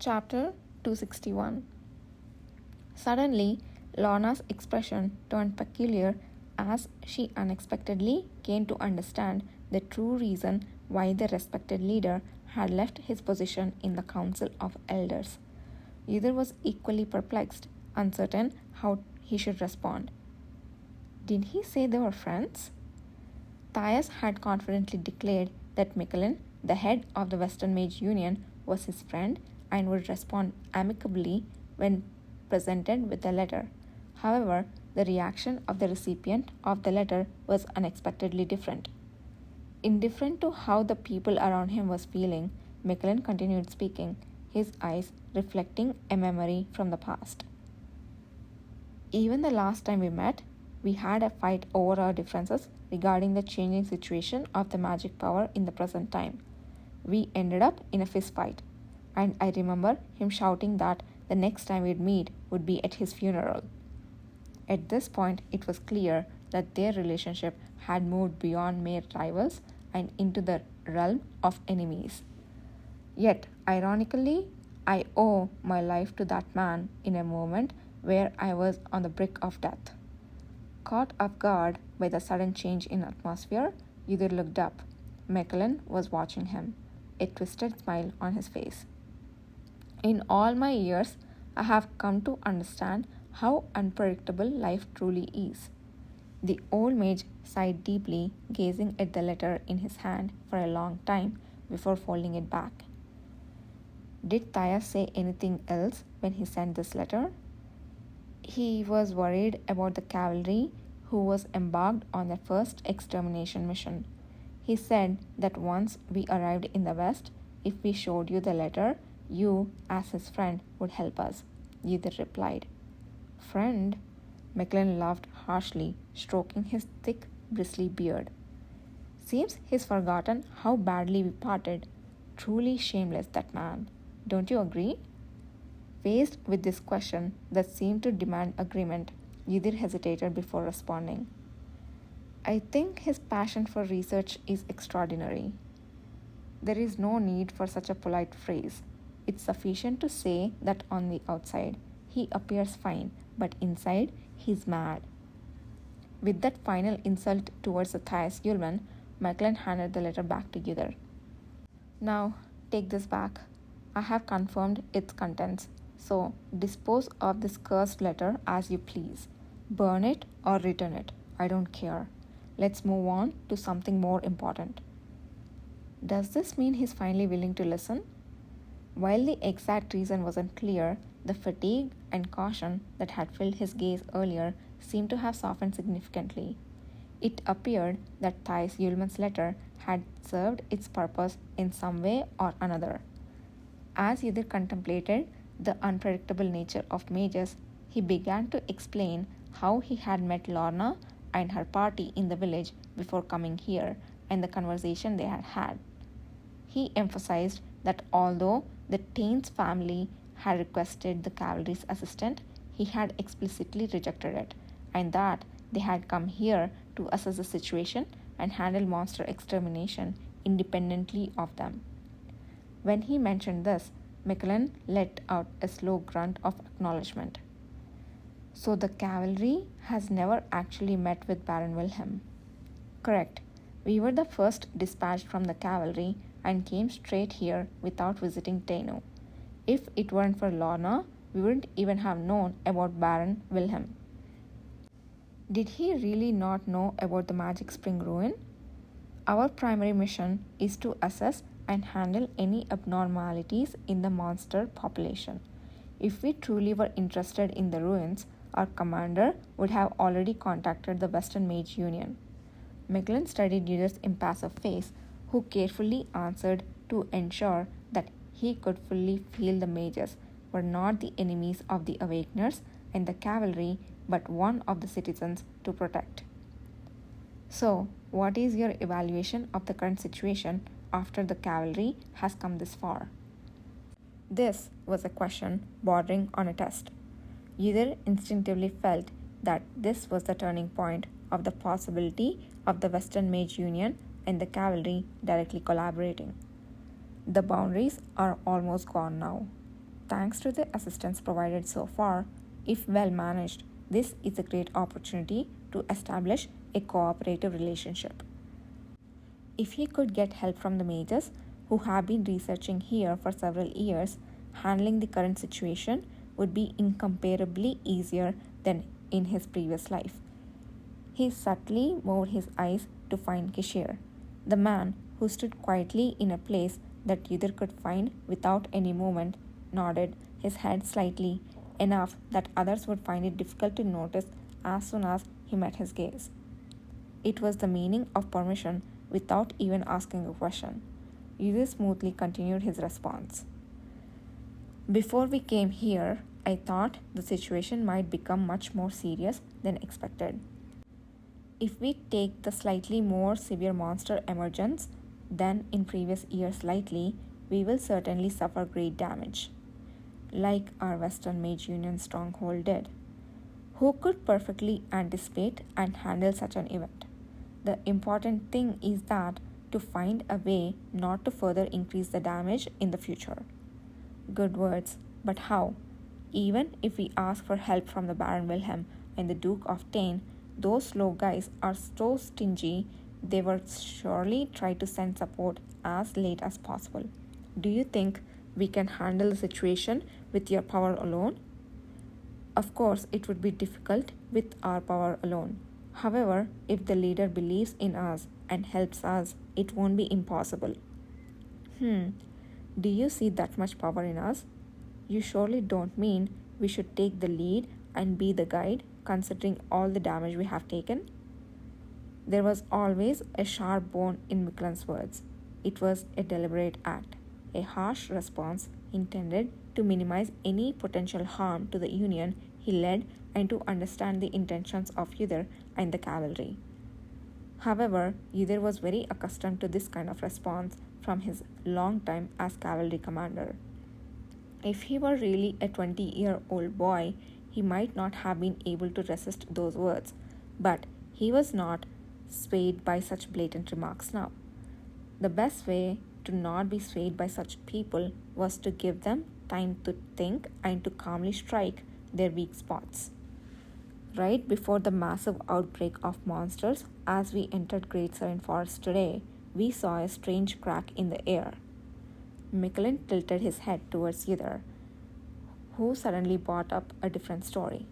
Chapter 261. Suddenly, Lorna's expression turned peculiar as she unexpectedly came to understand the true reason why the respected leader had left his position in the Council of Elders. Either was equally perplexed, uncertain how he should respond. Did he say they were friends? Thias had confidently declared that Michelin, the head of the Western Mage Union, was his friend and would respond amicably when presented with the letter. However, the reaction of the recipient of the letter was unexpectedly different. Indifferent to how the people around him was feeling, Michelin continued speaking, his eyes reflecting a memory from the past. Even the last time we met, we had a fight over our differences regarding the changing situation of the magic power in the present time. We ended up in a fist fight, and I remember him shouting that the next time we'd meet would be at his funeral. At this point, it was clear that their relationship had moved beyond mere rivals and into the realm of enemies. Yet, ironically, I owe my life to that man in a moment where I was on the brink of death. Caught off guard by the sudden change in atmosphere, Yudir looked up. Michelin was watching him, a twisted smile on his face. In all my years, I have come to understand how unpredictable life truly is. The old mage sighed deeply, gazing at the letter in his hand for a long time before folding it back. Did Thias say anything else when he sent this letter? He was worried about the cavalry who was embarked on their first extermination mission. He said that once we arrived in the west, if we showed you the letter, you, as his friend, would help us. Yudir replied. Friend? Michelin laughed harshly, stroking his thick, bristly beard. Seems he's forgotten how badly we parted. Truly shameless, that man. Don't you agree? Faced with this question that seemed to demand agreement, Yudir hesitated before responding. I think his passion for research is extraordinary. There is no need for such a polite phrase. It's sufficient to say that on the outside he appears fine, but inside he's mad. With that final insult towards the Thias Yulman, Michelin handed the letter back to Yudir. Now, take this back. I have confirmed its contents, so dispose of this cursed letter as you please. Burn it or return it. I don't care. Let's move on to something more important. Does this mean he's finally willing to listen? While the exact reason wasn't clear, the fatigue and caution that had filled his gaze earlier seemed to have softened significantly. It appeared that Thias Yulman's letter had served its purpose in some way or another. As Yudir contemplated the unpredictable nature of mages, he began to explain how he had met Lorna and her party in the village before coming here and the conversation they had had. He emphasized that although the Tain's family had requested the cavalry's assistance, he had explicitly rejected it, and that they had come here to assess the situation and handle monster extermination independently of them. When he mentioned this, Michelin let out a slow grunt of acknowledgement. So the cavalry has never actually met with Baron Wilhelm. Correct. We were the first dispatched from the cavalry and came straight here without visiting Tainu. If it weren't for Lorna, we wouldn't even have known about Baron Wilhelm. Did he really not know about the Magic Spring ruin? Our primary mission is to assess and handle any abnormalities in the monster population. If we truly were interested in the ruins, our commander would have already contacted the Western Mage Union. Michelin studied Yudir's impassive face, who carefully answered to ensure that he could fully feel the mages were not the enemies of the Awakeners and the cavalry, but one of the citizens to protect. So, what is your evaluation of the current situation after the cavalry has come this far? This was a question bordering on a test. Yudir instinctively felt that this was the turning point of the possibility of the Western Mage Union and the cavalry directly collaborating. The boundaries are almost gone now. thanks to the assistance provided so far, if well managed, this is a great opportunity to establish a cooperative relationship. If he could get help from the mages who have been researching here for several years, handling the current situation would be incomparably easier than in his previous life. He subtly moved his eyes to find Kishir, the man who stood quietly in a place that Yudhir could find without any movement, nodded his head slightly, enough that others would find it difficult to notice as soon as he met his gaze. It was the meaning of permission without even asking a question. Yudhir smoothly continued his response. Before we came here, I thought the situation might become much more serious than expected. If we take the slightly more severe monster emergence than in previous years lightly, we will certainly suffer great damage, like our Western Mage Union stronghold did. Who could perfectly anticipate and handle such an event? The important thing is that to find a way not to further increase the damage in the future. Good words, but how? Even if we ask for help from the Baron Wilhelm and the Duke of Tain, those slow guys are so stingy they will surely try to send support as late as possible. Do you think we can handle the situation with your power alone? Of course, it would be difficult with our power alone. However, if the leader believes in us and helps us, it won't be impossible. Do you see that much power in us? You surely don't mean we should take the lead and be the guide, considering all the damage we have taken? There was always a sharp bone in Miklan's words. It was a deliberate act, a harsh response intended to minimize any potential harm to the Union he led and to understand the intentions of Yudhir and the cavalry. However, Yudhir was very accustomed to this kind of response from his long time as cavalry commander. If he were really a 20-year-old boy, he might not have been able to resist those words, but he was not swayed by such blatant remarks now. The best way to not be swayed by such people was to give them time to think and to calmly strike their weak spots. Right before the massive outbreak of monsters, as we entered Great Serene Forest today, we saw a strange crack in the air. Mikulin tilted his head towards Yudhir, who suddenly brought up a different story.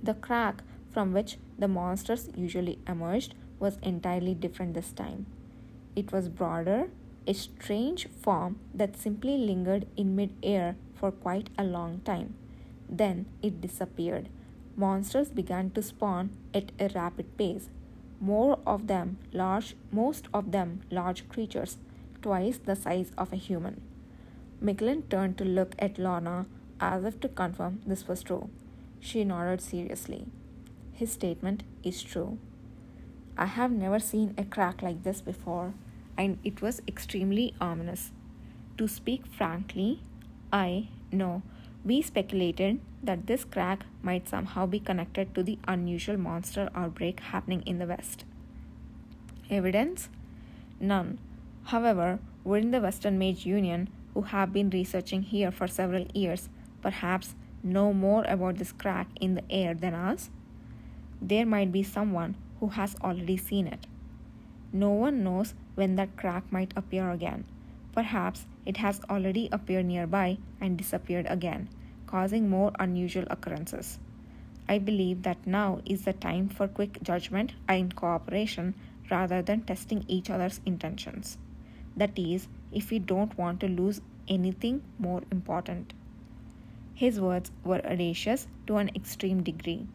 The crack from which the monsters usually emerged was entirely different this time. It was broader, a strange form that simply lingered in mid-air for quite a long time. Then it disappeared. Monsters began to spawn at a rapid pace. Most of them large creatures, twice the size of a human. Mikulin turned to look at Lorna as if to confirm this was true. She nodded seriously. His statement is true. I have never seen a crack like this before, and it was extremely ominous. To speak frankly, we speculated that this crack might somehow be connected to the unusual monster outbreak happening in the West. Evidence? None. However, within the Western Mage Union, who have been researching here for several years, perhaps know more about this crack in the air than us. There might be someone who has already seen it. No one knows when that crack might appear again. Perhaps it has already appeared nearby and disappeared again, causing more unusual occurrences. I believe that now is the time for quick judgment and cooperation rather than testing each other's intentions. That is, if we don't want to lose anything more important. His words were audacious to an extreme degree.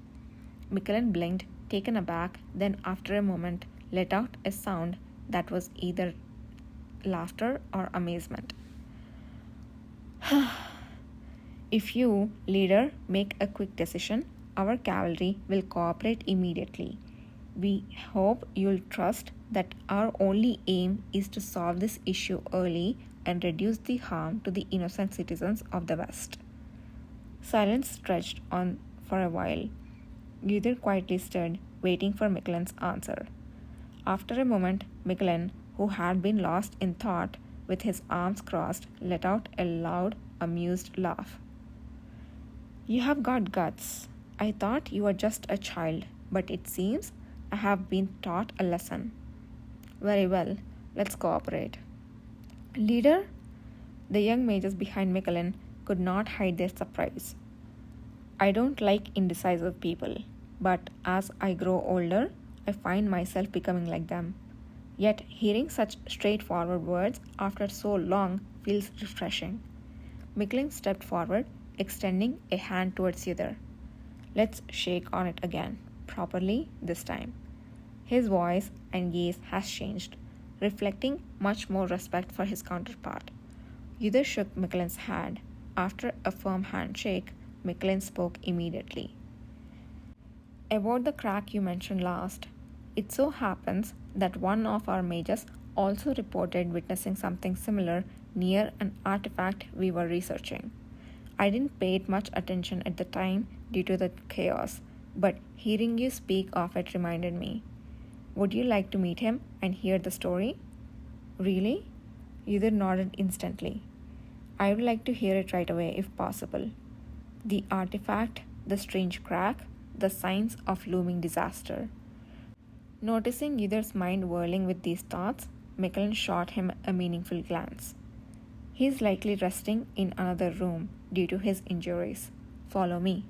Mikulin blinked, taken aback, then after a moment let out a sound that was either laughter or amazement. If you, leader, make a quick decision, our cavalry will cooperate immediately. We hope you'll trust that our only aim is to solve this issue early and reduce the harm to the innocent citizens of the West. Silence stretched on for a while. Yudhir quietly stood, waiting for Mikulin's answer. After a moment, Mikulin, who had been lost in thought, with his arms crossed, let out a loud, amused laugh. You have got guts. I thought you were just a child, but it seems I have been taught a lesson. Very well, let's cooperate. Leader? The young mages behind Michelin could not hide their surprise. I don't like indecisive people, but as I grow older, I find myself becoming like them. Yet hearing such straightforward words after so long feels refreshing. Michelin stepped forward, extending a hand towards Uther. Let's shake on it again, properly this time. His voice and gaze has changed, reflecting much more respect for his counterpart. Uther shook Michelin's hand. After a firm handshake, Michelin spoke immediately. About the crack you mentioned last, it so happens that one of our mages also reported witnessing something similar near an artifact we were researching. I didn't pay it much attention at the time due to the chaos, but hearing you speak of it reminded me. Would you like to meet him and hear the story? Really? Uther nodded instantly. I would like to hear it right away if possible. The artifact, the strange crack, the signs of looming disaster. Noticing Uther's mind whirling with these thoughts, Michelin shot him a meaningful glance. He is likely resting in another room due to his injuries. Follow me.